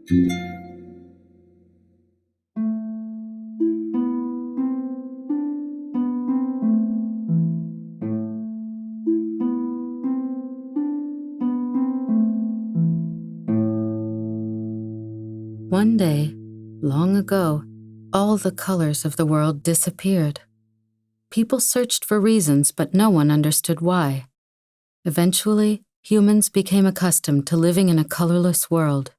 One day, long ago, all the colors of the world disappeared. People searched for reasons, but no one understood why. Eventually, humans became accustomed to living in a colorless world.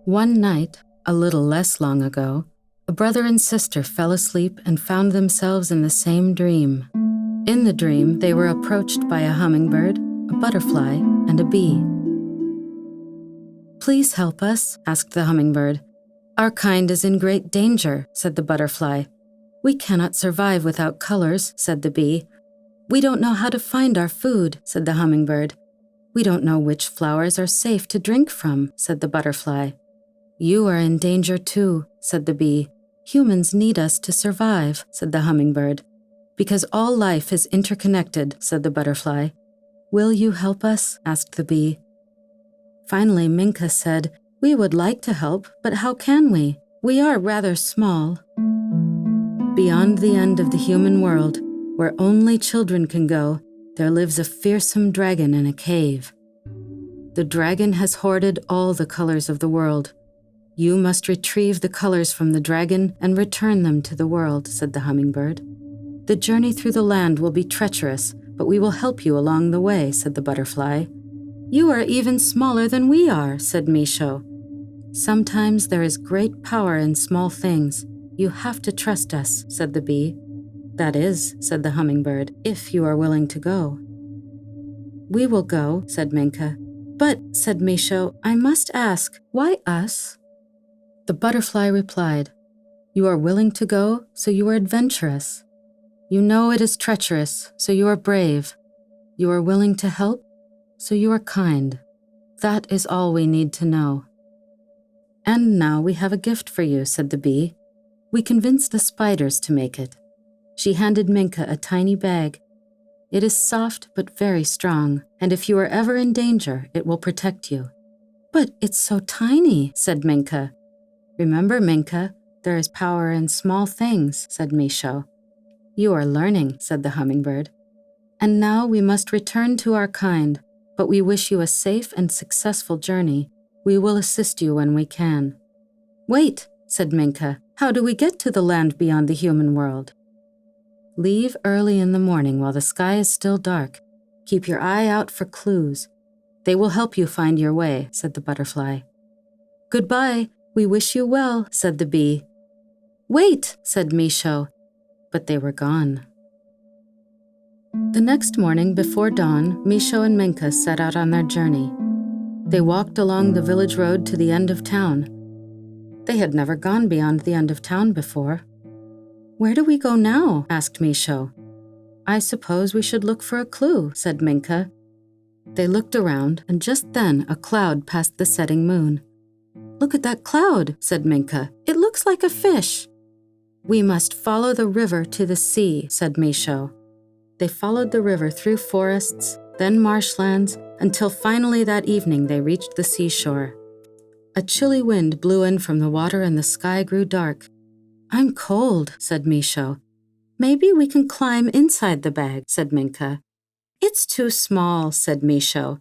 One night, a little less long ago, a brother and sister fell asleep and found themselves in the same dream. In the dream, they were approached by a hummingbird, a butterfly, and a bee. "Please help us," asked the hummingbird. "Our kind is in great danger," said the butterfly. "We cannot survive without colors," said the bee. "We don't know how to find our food," said the hummingbird. "We don't know which flowers are safe to drink from," said the butterfly. "You are in danger too," said the bee. "Humans need us to survive," said the hummingbird. "Because all life is interconnected," said the butterfly. "Will you help us?" asked the bee. Finally, Minka said, "We would like to help, but how can we? We are rather small." Beyond the end of the human world, where only children can go, there lives a fearsome dragon in a cave. The dragon has hoarded all the colors of the world. "You must retrieve the colors from the dragon and return them to the world," said the hummingbird. "The journey through the land will be treacherous, but we will help you along the way," said the butterfly. "You are even smaller than we are," said Misho. "Sometimes there is great power in small things. You have to trust us," said the bee. "That is," said the hummingbird, "if you are willing to go." "We will go," said Minka. "But," said Misho, "I must ask, why us?" The butterfly replied, "You are willing to go, so you are adventurous. You know it is treacherous, so you are brave. You are willing to help, so you are kind. That is all we need to know." "And now we have a gift for you," said the bee. "We convinced the spiders to make it." She handed Minka a tiny bag. "It is soft but very strong, and if you are ever in danger, it will protect you." "But it's so tiny," said Minka. "Remember, Minka, there is power in small things," said Misho. "You are learning," said the hummingbird. "And now we must return to our kind, but we wish you a safe and successful journey. We will assist you when we can." "Wait," said Minka. "How do we get to the land beyond the human world?" "Leave early in the morning while the sky is still dark. Keep your eye out for clues. They will help you find your way," said the butterfly. "Goodbye. We wish you well," said the bee. "Wait," said Misho. But they were gone. The next morning before dawn, Misho and Minka set out on their journey. They walked along the village road to the end of town. They had never gone beyond the end of town before. "Where do we go now?" asked Misho. "I suppose we should look for a clue," said Minka. They looked around, and just then a cloud passed the setting moon. "Look at that cloud," said Minka. "It looks like a fish." "We must follow the river to the sea," said Misho. They followed the river through forests, then marshlands, until finally that evening they reached the seashore. A chilly wind blew in from the water and the sky grew dark. "I'm cold," said Misho. "Maybe we can climb inside the bag," said Minka. "It's too small," said Misho.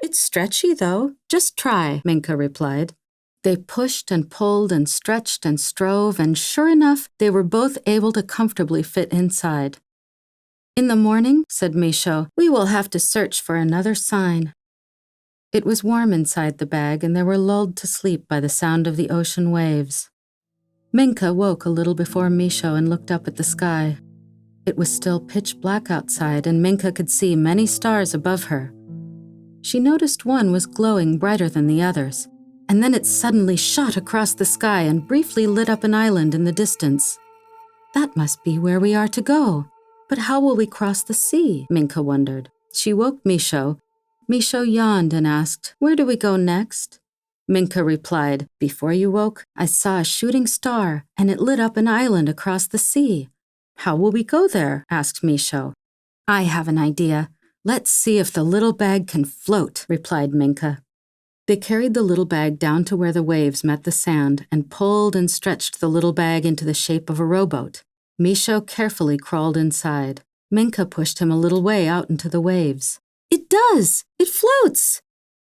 "It's stretchy though. Just try," Minka replied. They pushed and pulled and stretched and strove, and sure enough, they were both able to comfortably fit inside. "In the morning," said Misho, "we will have to search for another sign." It was warm inside the bag, and they were lulled to sleep by the sound of the ocean waves. Minka woke a little before Misho and looked up at the sky. It was still pitch black outside, and Minka could see many stars above her. She noticed one was glowing brighter than the others, and then it suddenly shot across the sky and briefly lit up an island in the distance. "That must be where we are to go. But how will we cross the sea?" Minka wondered. She woke Misho. Misho yawned and asked, "Where do we go next?" Minka replied, "Before you woke, I saw a shooting star, and it lit up an island across the sea." "How will we go there?" asked Misho. "I have an idea. Let's see if the little bag can float," replied Minka. They carried the little bag down to where the waves met the sand and pulled and stretched the little bag into the shape of a rowboat. Misho carefully crawled inside. Minka pushed him a little way out into the waves. "It does! It floats!"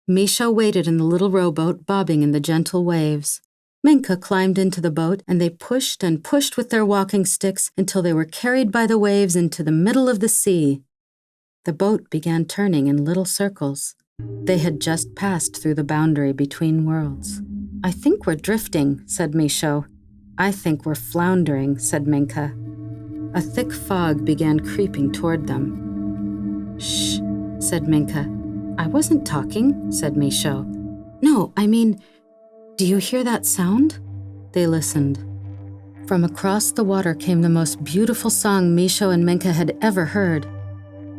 Misho waited in the little rowboat, bobbing in the gentle waves. Minka climbed into the boat, and they pushed and pushed with their walking sticks until they were carried by the waves into the middle of the sea. The boat began turning in little circles. They had just passed through the boundary between worlds. "I think we're drifting," said Misho. "I think we're floundering," said Minka. A thick fog began creeping toward them. "Shh," said Minka. "I wasn't talking," said Misho. "No, I mean, do you hear that sound?" They listened. From across the water came the most beautiful song Misho and Minka had ever heard.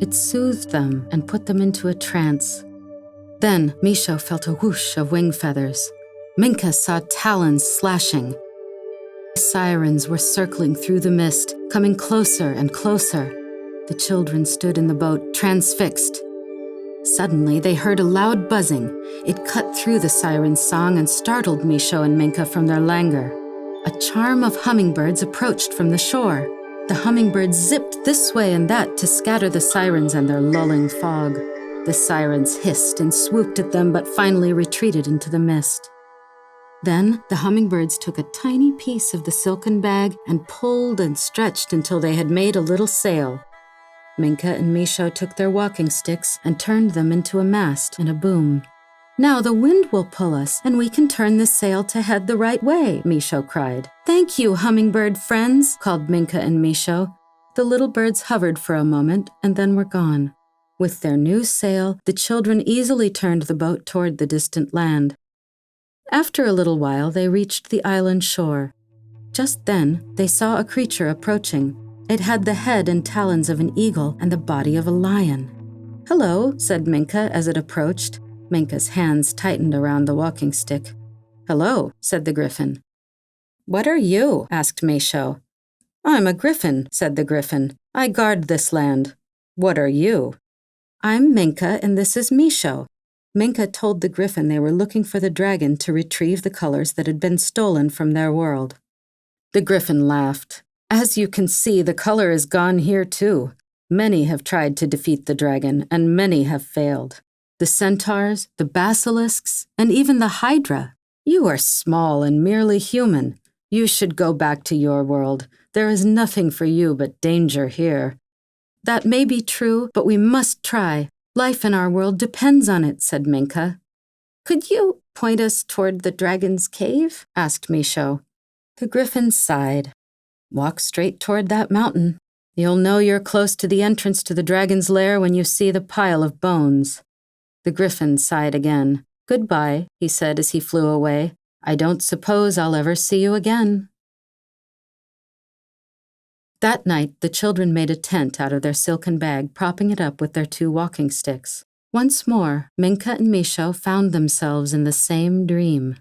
It soothed them and put them into a trance. Then Misho felt a whoosh of wing feathers. Minka saw talons slashing. Sirens were circling through the mist, coming closer and closer. The children stood in the boat, transfixed. Suddenly, they heard a loud buzzing. It cut through the siren's song and startled Misho and Minka from their languor. A charm of hummingbirds approached from the shore. The hummingbirds zipped this way and that to scatter the sirens and their lulling fog. The sirens hissed and swooped at them, but finally retreated into the mist. Then the hummingbirds took a tiny piece of the silken bag and pulled and stretched until they had made a little sail. Minka and Misho took their walking sticks and turned them into a mast and a boom. "Now the wind will pull us, and we can turn the sail to head the right way," Misho cried. "Thank you, hummingbird friends," called Minka and Misho. The little birds hovered for a moment and then were gone. With their new sail, the children easily turned the boat toward the distant land. After a little while, they reached the island shore. Just then, they saw a creature approaching. It had the head and talons of an eagle and the body of a lion. "Hello," said Minka as it approached. Minka's hands tightened around the walking stick. "Hello," said the griffin. "What are you?" asked Misho. "I'm a griffin," said the griffin. "I guard this land. What are you?" "I'm Minka, and this is Misho." Minka told the griffin they were looking for the dragon to retrieve the colors that had been stolen from their world. The griffin laughed. "As you can see, the color is gone here too. Many have tried to defeat the dragon, and many have failed. The centaurs, the basilisks, and even the hydra. You are small and merely human. You should go back to your world. There is nothing for you but danger here." "That may be true, but we must try. Life in our world depends on it," said Minka. "Could you point us toward the dragon's cave?" asked Misho. The griffin sighed. "Walk straight toward that mountain. You'll know you're close to the entrance to the dragon's lair when you see the pile of bones." The griffin sighed again. "Goodbye," he said as he flew away. "I don't suppose I'll ever see you again." That night, the children made a tent out of their silken bag, propping it up with their 2 walking sticks. Once more, Minka and Misho found themselves in the same dream.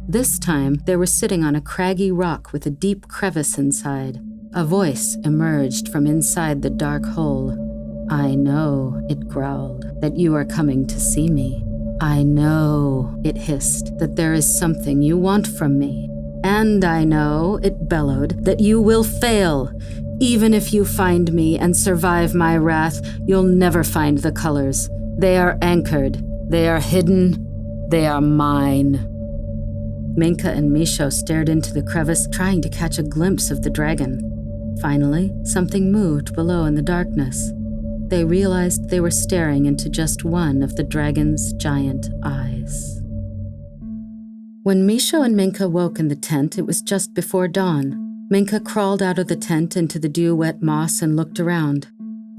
This time, they were sitting on a craggy rock with a deep crevice inside. A voice emerged from inside the dark hole. "I know," it growled, "that you are coming to see me. I know," it hissed, "that there is something you want from me. And I know," it bellowed, "that you will fail. Even if you find me and survive my wrath, you'll never find the colors. They are anchored. They are hidden. They are mine." Minka and Misho stared into the crevice, trying to catch a glimpse of the dragon. Finally, something moved below in the darkness. They realized they were staring into just one of the dragon's giant eyes. When Misho and Minka woke in the tent, it was just before dawn. Minka crawled out of the tent into the dew-wet moss and looked around.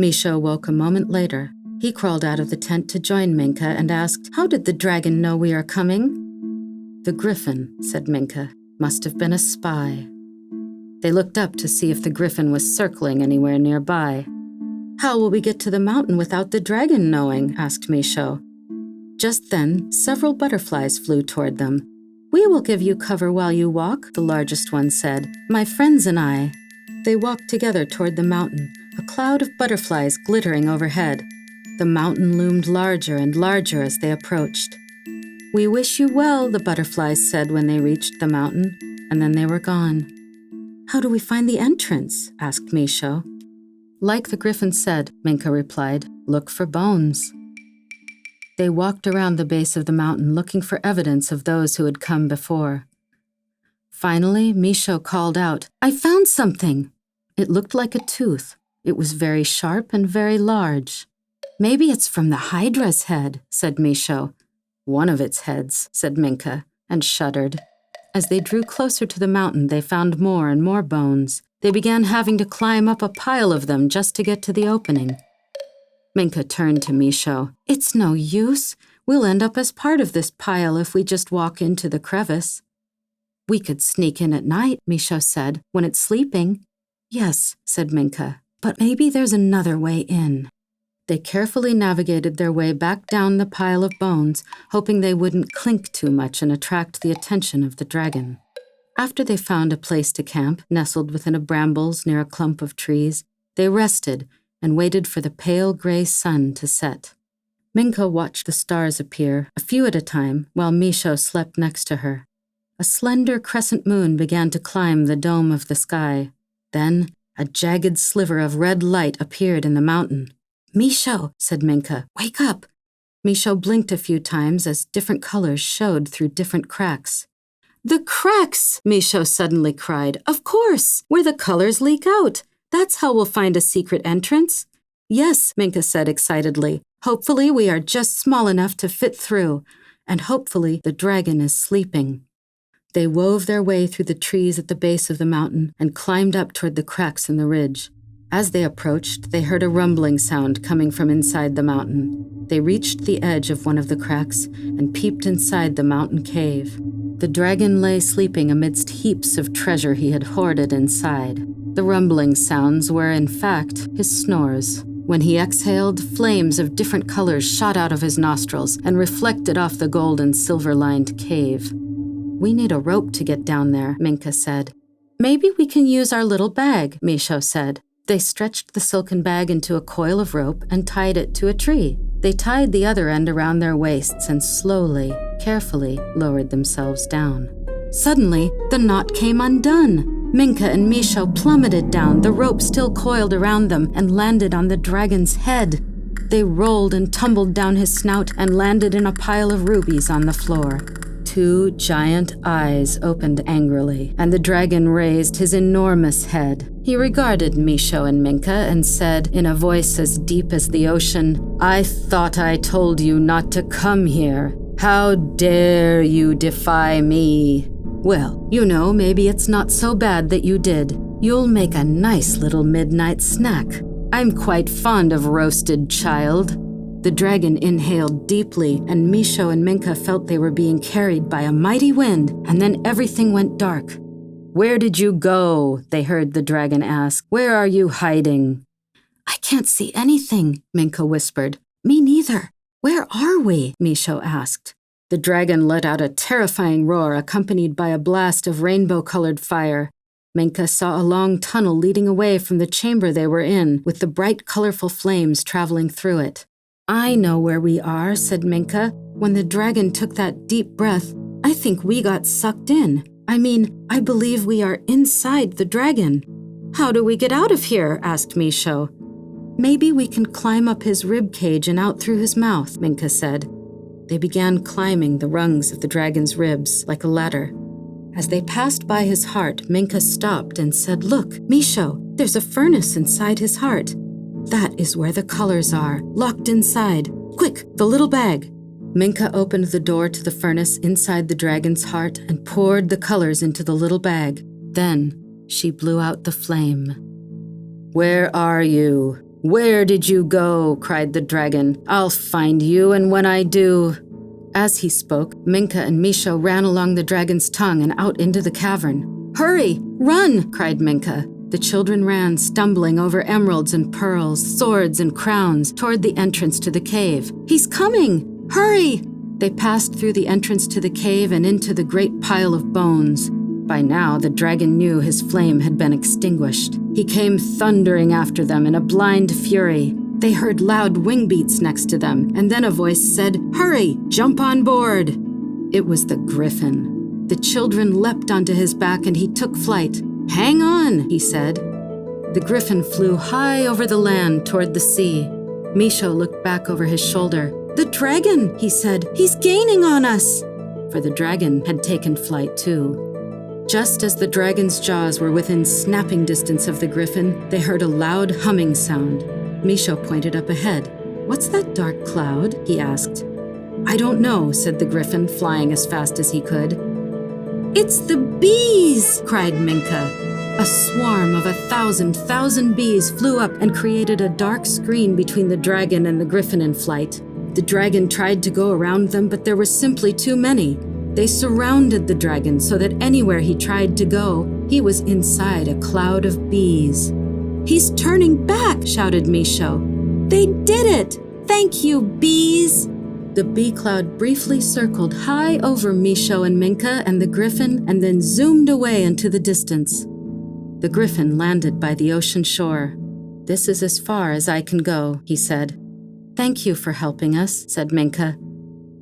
Misho woke a moment later. He crawled out of the tent to join Minka and asked, "How did the dragon know we are coming?" "The griffin," said Minka, "must have been a spy." They looked up to see if the griffin was circling anywhere nearby. "How will we get to the mountain without the dragon knowing?" asked Misho. Just then, several butterflies flew toward them. "We will give you cover while you walk," the largest one said. "My friends and I." They walked together toward the mountain, a cloud of butterflies glittering overhead. The mountain loomed larger and larger as they approached. "We wish you well," the butterflies said when they reached the mountain, and then they were gone. "How do we find the entrance?" asked Misho. "Like the griffin said," Minka replied, "look for bones." They walked around the base of the mountain looking for evidence of those who had come before. Finally, Misho called out, "I found something!" It looked like a tooth. It was very sharp and very large. "Maybe it's from the Hydra's head," said Misho. "One of its heads," said Minka, and shuddered. As they drew closer to the mountain, they found more and more bones. They began having to climb up a pile of them just to get to the opening. Minka turned to Misho. "It's no use. We'll end up as part of this pile if we just walk into the crevice." "We could sneak in at night," Misho said, "when it's sleeping." "Yes," said Minka, "but maybe there's another way in." They carefully navigated their way back down the pile of bones, hoping they wouldn't clink too much and attract the attention of the dragon. After they found a place to camp, nestled within a brambles near a clump of trees, they rested and waited for the pale gray sun to set. Minka watched the stars appear, a few at a time, while Misho slept next to her. A slender crescent moon began to climb the dome of the sky. Then, a jagged sliver of red light appeared in the mountain. "Misho," said Minka, "wake up." Misho blinked a few times as different colors showed through different cracks. "The cracks!" Misho suddenly cried. "Of course! Where the colors leak out. That's how we'll find a secret entrance." "Yes," Minka said excitedly. "Hopefully we are just small enough to fit through. And hopefully the dragon is sleeping." They wove their way through the trees at the base of the mountain and climbed up toward the cracks in the ridge. As they approached, they heard a rumbling sound coming from inside the mountain. They reached the edge of one of the cracks and peeped inside the mountain cave. The dragon lay sleeping amidst heaps of treasure he had hoarded inside. The rumbling sounds were, in fact, his snores. When he exhaled, flames of different colors shot out of his nostrils and reflected off the gold and silver-lined cave. "We need a rope to get down there," Minka said. "Maybe we can use our little bag," Misho said. They stretched the silken bag into a coil of rope and tied it to a tree. They tied the other end around their waists and slowly, carefully lowered themselves down. Suddenly, the knot came undone. Minka and Misho plummeted down, the rope still coiled around them, and landed on the dragon's head. They rolled and tumbled down his snout and landed in a pile of rubies on the floor. 2 giant eyes opened angrily, and the dragon raised his enormous head. He regarded Misho and Minka and said, in a voice as deep as the ocean, "I thought I told you not to come here. How dare you defy me? Well, you know, maybe it's not so bad that you did. You'll make a nice little midnight snack. I'm quite fond of roasted child." The dragon inhaled deeply, and Misho and Minka felt they were being carried by a mighty wind, and then everything went dark. "Where did you go?" they heard the dragon ask. "Where are you hiding?" "I can't see anything," Minka whispered. "Me neither. Where are we?" Misho asked. The dragon let out a terrifying roar accompanied by a blast of rainbow-colored fire. Minka saw a long tunnel leading away from the chamber they were in, with the bright, colorful flames traveling through it. "I know where we are," said Minka. "When the dragon took that deep breath, I think we got sucked in. I believe we are inside the dragon." "How do we get out of here?" asked Misho. "Maybe we can climb up his rib cage and out through his mouth," Minka said. They began climbing the rungs of the dragon's ribs like a ladder. As they passed by his heart, Minka stopped and said, "Look, Misho, there's a furnace inside his heart. That is where the colors are, locked inside. Quick, the little bag." Minka opened the door to the furnace inside the dragon's heart and poured the colors into the little bag. Then she blew out the flame. "Where are you? Where did you go?" cried the dragon. "I'll find you, and when I do—" As he spoke, Minka and Misho ran along the dragon's tongue and out into the cavern. "Hurry! Run!" cried Minka. The children ran, stumbling over emeralds and pearls, swords and crowns, toward the entrance to the cave. "He's coming! Hurry!" They passed through the entrance to the cave and into the great pile of bones. By now, the dragon knew his flame had been extinguished. He came thundering after them in a blind fury. They heard loud wing beats next to them, and then a voice said, "Hurry! Jump on board!" It was the griffin. The children leapt onto his back and he took flight. "Hang on," he said. The griffin flew high over the land toward the sea. Misho looked back over his shoulder. "The dragon," he said. "He's gaining on us." For the dragon had taken flight too. Just as the dragon's jaws were within snapping distance of the griffin, they heard a loud humming sound. Misho pointed up ahead. "What's that dark cloud?" he asked. "I don't know," said the griffin, flying as fast as he could. "It's the bees!" cried Minka. A swarm of 1,000 bees flew up and created a dark screen between the dragon and the griffin in flight. The dragon tried to go around them, but there were simply too many. They surrounded the dragon so that anywhere he tried to go, he was inside a cloud of bees. "He's turning back!" shouted Misho. "They did it! Thank you, bees!" The bee cloud briefly circled high over Misho and Minka and the griffin and then zoomed away into the distance. The griffin landed by the ocean shore. "This is as far as I can go," he said. "Thank you for helping us," said Minka.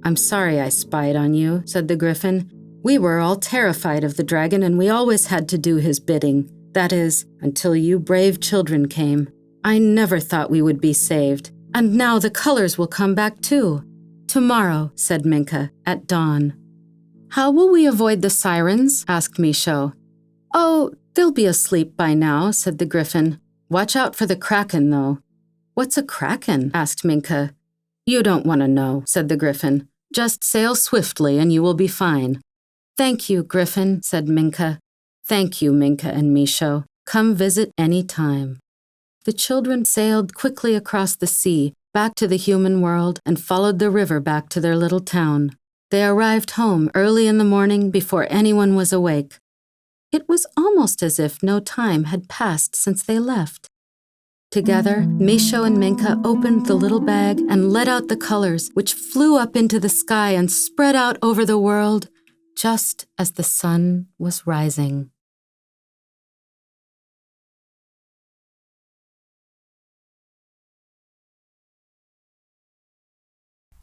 "I'm sorry I spied on you," said the griffin. "We were all terrified of the dragon and we always had to do his bidding. That is, until you brave children came. I never thought we would be saved. And now the colors will come back too." "Tomorrow," said Minka, "at dawn." "How will we avoid the sirens?" asked Misho. "Oh, they'll be asleep by now," said the griffin. "Watch out for the kraken, though." "What's a kraken?" asked Minka. "You don't want to know," said the griffin. "Just sail swiftly and you will be fine." "Thank you, griffin," said Minka. "Thank you, Minka and Misho. Come visit any time." The children sailed quickly across the sea, back to the human world, and followed the river back to their little town. They arrived home early in the morning before anyone was awake. It was almost as if no time had passed since they left. Together, Misho and Minka opened the little bag and let out the colors, which flew up into the sky and spread out over the world, just as the sun was rising.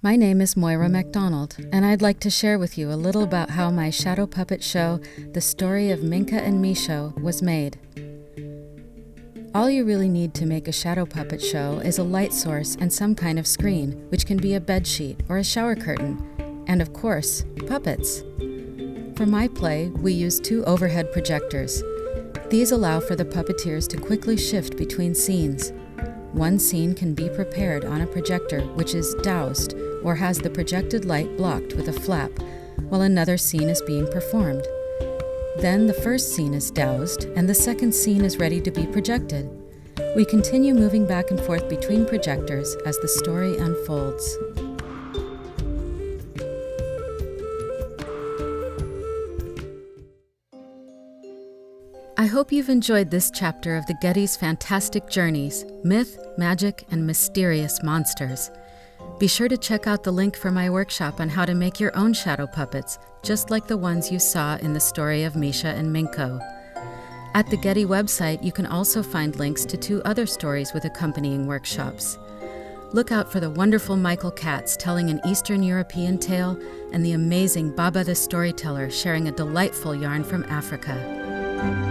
My name is Moira MacDonald, and I'd like to share with you a little about how my shadow puppet show, The Story of Minka and Misho, was made. All you really need to make a shadow puppet show is a light source and some kind of screen, which can be a bedsheet or a shower curtain, and of course, puppets. For my play, we use 2 overhead projectors. These allow for the puppeteers to quickly shift between scenes. One scene can be prepared on a projector which is doused or has the projected light blocked with a flap, while another scene is being performed. Then the first scene is doused and the second scene is ready to be projected. We continue moving back and forth between projectors as the story unfolds. I hope you've enjoyed this chapter of the Getty's Fantastic Journeys, Myth, Magic, and Mysterious Monsters. Be sure to check out the link for my workshop on how to make your own shadow puppets, just like the ones you saw in the story of Misha and Minko. At the Getty website, you can also find links to 2 other stories with accompanying workshops. Look out for the wonderful Michael Katz telling an Eastern European tale and the amazing Baba the Storyteller sharing a delightful yarn from Africa.